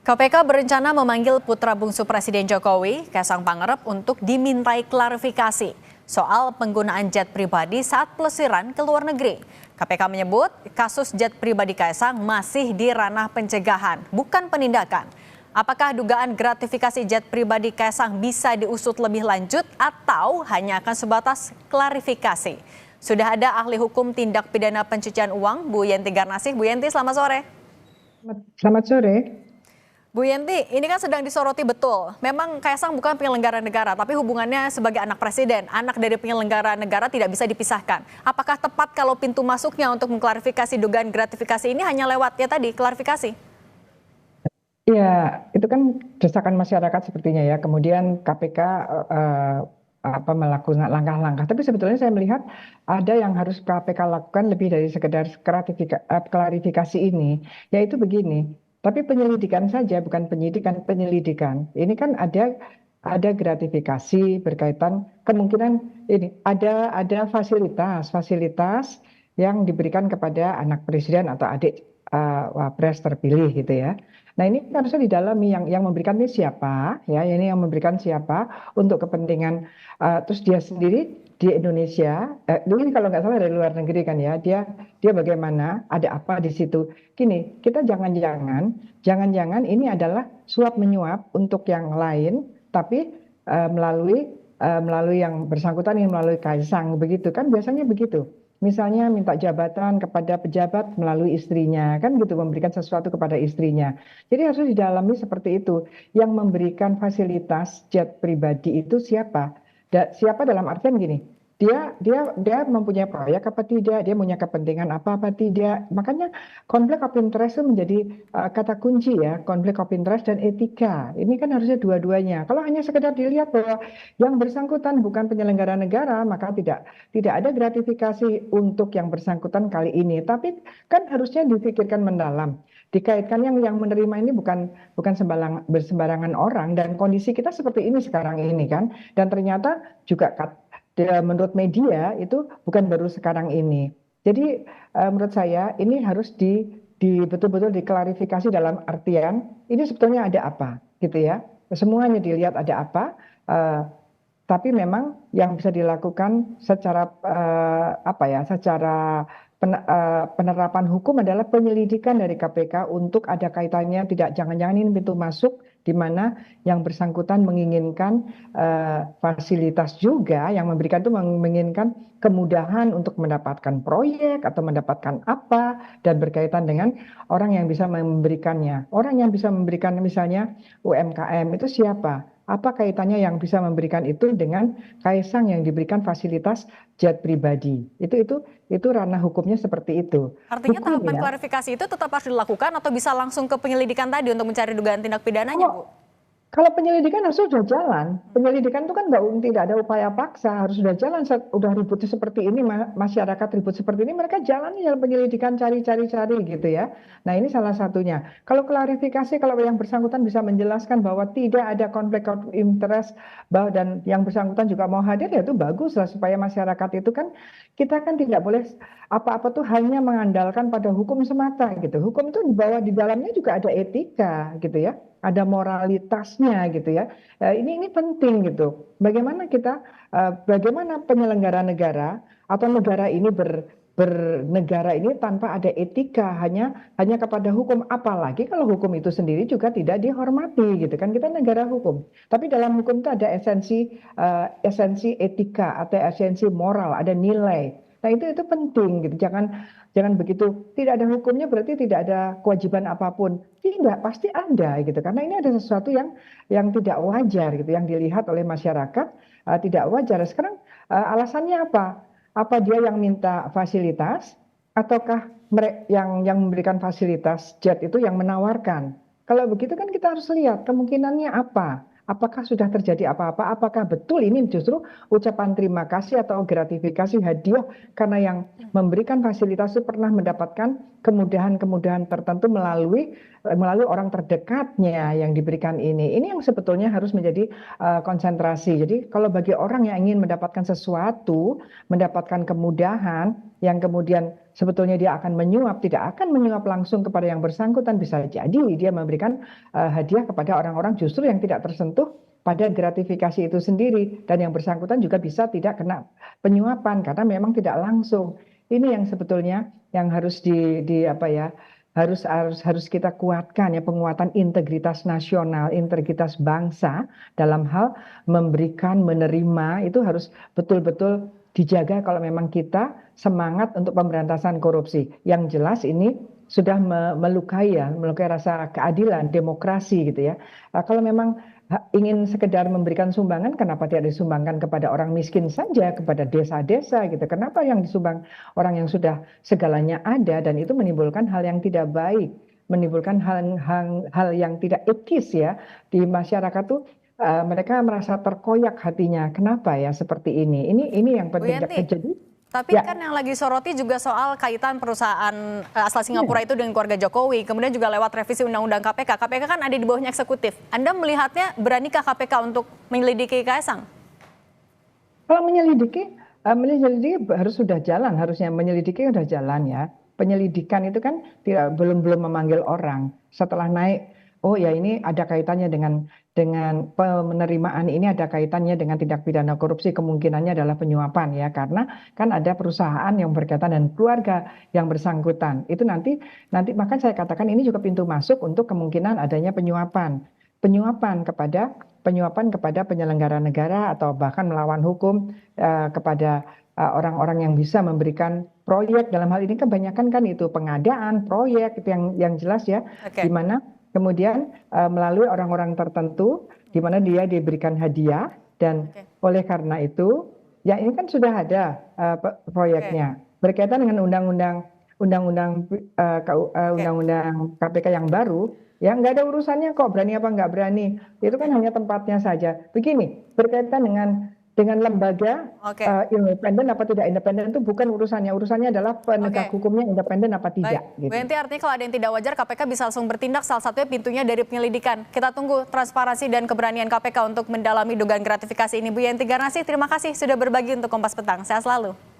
KPK berencana memanggil putra bungsu Presiden Jokowi, Kaisang Pangarep, untuk dimintai klarifikasi soal penggunaan jet pribadi saat pelesiran ke luar negeri. KPK menyebut kasus jet pribadi Kaisang masih di ranah pencegahan, bukan penindakan. Apakah dugaan gratifikasi jet pribadi Kaisang bisa diusut lebih lanjut atau hanya akan sebatas klarifikasi? Sudah ada ahli hukum tindak pidana pencucian uang, Bu Yenti Garnasih. Bu Yenti, selamat sore. Selamat sore. Bu Yenti, ini kan sedang disoroti betul. Memang Kaisang bukan penyelenggara negara, tapi hubungannya sebagai anak presiden, anak dari penyelenggara negara tidak bisa dipisahkan. Apakah tepat kalau pintu masuknya untuk mengklarifikasi dugaan gratifikasi ini hanya lewat ya tadi, klarifikasi? Ya, itu kan desakan masyarakat sepertinya ya. Kemudian KPK melakukan langkah-langkah. Tapi sebetulnya saya melihat ada yang harus KPK lakukan lebih dari sekedar klarifikasi ini, yaitu begini. Tapi penyelidikan saja, bukan penyidikan, penyelidikan. Ini kan ada gratifikasi berkaitan kemungkinan ini ada fasilitas yang diberikan kepada anak presiden atau adik wapres terpilih gitu ya. Nah ini harusnya didalami yang memberikan ini siapa ya, ini yang memberikan siapa untuk kepentingan terus dia sendiri di Indonesia, ini kalau nggak salah dari luar negeri kan ya, dia bagaimana, ada apa di situ. Gini, kita jangan-jangan ini adalah suap menyuap untuk yang lain, tapi melalui yang bersangkutan ini melalui Kaisang begitu kan, biasanya begitu. Misalnya minta jabatan kepada pejabat melalui istrinya, kan gitu, memberikan sesuatu kepada istrinya. Jadi harus didalami seperti itu. Yang memberikan fasilitas jet pribadi itu siapa? Siapa dalam artian gini, dia mempunyai proyek apa tidak, dia punya kepentingan apa tidak. Makanya konflik of interest itu menjadi kata kunci ya, konflik of interest dan etika. Ini kan harusnya dua-duanya. Kalau hanya sekedar dilihat bahwa yang bersangkutan bukan penyelenggara negara, maka tidak ada gratifikasi untuk yang bersangkutan kali ini. Tapi kan harusnya difikirkan mendalam. Dikaitkan yang menerima ini bukan sembarangan orang, dan kondisi kita seperti ini sekarang ini kan. Dan ternyata juga menurut media itu bukan baru sekarang ini. Jadi menurut saya ini harus betul-betul diklarifikasi dalam artian ini sebetulnya ada apa gitu ya. Semuanya dilihat ada apa, tapi memang yang bisa dilakukan secara secara penerapan hukum adalah penyelidikan dari KPK untuk ada kaitannya, tidak jangan-jangan ini pintu masuk di mana yang bersangkutan menginginkan fasilitas juga, yang memberikan itu menginginkan kemudahan untuk mendapatkan proyek atau mendapatkan apa, dan berkaitan dengan orang yang bisa memberikannya. Orang yang bisa memberikan misalnya UMKM itu siapa? Apa kaitannya yang bisa memberikan itu dengan Kaisang yang diberikan fasilitas jet pribadi? Itu ranah hukumnya seperti itu. Artinya tahapan klarifikasi itu tetap harus dilakukan atau bisa langsung ke penyelidikan tadi untuk mencari dugaan tindak pidananya, Bu? Kalau penyelidikan harus sudah jalan. Penyelidikan itu kan tidak ada upaya paksa, harus sudah jalan. Udah ributnya seperti ini, masyarakat ribut seperti ini, mereka jalan dalam penyelidikan, cari gitu ya. Nah ini salah satunya. Kalau klarifikasi, kalau yang bersangkutan bisa menjelaskan bahwa tidak ada konflik of interest, dan yang bersangkutan juga mau hadir, ya itu bagus lah, supaya masyarakat itu kan, kita kan tidak boleh apa-apa tuh hanya mengandalkan pada hukum semata gitu. Hukum itu di dalamnya juga ada etika gitu ya, ada moralitasnya gitu ya. Ini penting gitu. Bagaimana bagaimana penyelenggara negara atau negara ini bernegara ini tanpa ada etika, hanya kepada hukum, apalagi kalau hukum itu sendiri juga tidak dihormati gitu kan. Kita negara hukum, tapi dalam hukum itu ada esensi etika atau esensi moral, ada nilai. Nah itu penting gitu. Jangan begitu tidak ada hukumnya berarti tidak ada kewajiban apapun. Tidak, pasti ada gitu. Karena ini ada sesuatu yang tidak wajar gitu, yang dilihat oleh masyarakat tidak wajar. Sekarang alasannya apa? Apa dia yang minta fasilitas ataukah yang memberikan fasilitas jet itu yang menawarkan? Kalau begitu kan kita harus lihat kemungkinannya apa. Apakah sudah terjadi apa-apa? Apakah betul ini justru ucapan terima kasih atau gratifikasi hadiah karena yang memberikan fasilitas itu pernah mendapatkan kemudahan-kemudahan tertentu melalui orang terdekatnya yang diberikan ini. Ini yang sebetulnya harus menjadi konsentrasi. Jadi kalau bagi orang yang ingin mendapatkan sesuatu, mendapatkan kemudahan yang kemudian sebetulnya dia akan menyuap, tidak akan menyuap langsung kepada yang bersangkutan, bisa jadi dia memberikan hadiah kepada orang-orang justru yang tidak tersentuh pada gratifikasi itu sendiri, dan yang bersangkutan juga bisa tidak kena penyuapan karena memang tidak langsung. Ini yang sebetulnya yang harus harus kita kuatkan ya, penguatan integritas nasional, integritas bangsa dalam hal memberikan, menerima itu harus betul-betul dijaga kalau memang kita semangat untuk pemberantasan korupsi. Yang jelas ini sudah melukai rasa keadilan, demokrasi gitu ya. Kalau memang ingin sekedar memberikan sumbangan, kenapa tidak disumbangkan kepada orang miskin saja, kepada desa-desa gitu. Kenapa yang disumbang orang yang sudah segalanya ada, dan itu menimbulkan hal yang tidak baik, menimbulkan hal yang tidak etis ya di masyarakat tuh. Mereka merasa terkoyak hatinya. Kenapa ya seperti ini? Ini yang penting terjadi. Tapi kan yang lagi soroti juga soal kaitan perusahaan asal Singapura itu dengan keluarga Jokowi. Kemudian juga lewat revisi Undang-Undang KPK. KPK kan ada di bawahnya eksekutif. Anda melihatnya beranikah KPK untuk menyelidiki Kaesang? Kalau menyelidiki harus sudah jalan. Harusnya menyelidiki sudah jalan ya. Penyelidikan itu kan belum memanggil orang. Setelah naik, oh ya ini ada kaitannya dengan penerimaan ini, ada kaitannya dengan tindak pidana korupsi, kemungkinannya adalah penyuapan ya, karena kan ada perusahaan yang berkaitan dengan keluarga yang bersangkutan. Itu nanti maka saya katakan ini juga pintu masuk untuk kemungkinan adanya penyuapan kepada penyelenggara negara atau bahkan melawan hukum kepada orang-orang yang bisa memberikan proyek. Dalam hal ini kebanyakan kan itu pengadaan proyek itu yang jelas ya, di mana kemudian melalui orang-orang tertentu di mana dia diberikan hadiah, dan oleh karena itu ya ini kan sudah ada proyeknya berkaitan dengan undang-undang KPK yang baru ya, nggak ada urusannya kok berani apa nggak berani, itu kan hanya tempatnya saja. Begini, berkaitan dengan lembaga independen apa tidak independen itu bukan urusannya adalah penegak hukumnya independen apa tidak. Baik. Bu Yanti, artinya kalau ada yang tidak wajar KPK bisa langsung bertindak, salah satunya pintunya dari penyelidikan. Kita tunggu transparansi dan keberanian KPK untuk mendalami dugaan gratifikasi ini. Bu Yanti Garnasih, terima kasih sudah berbagi untuk Kompas Petang. Sehat selalu.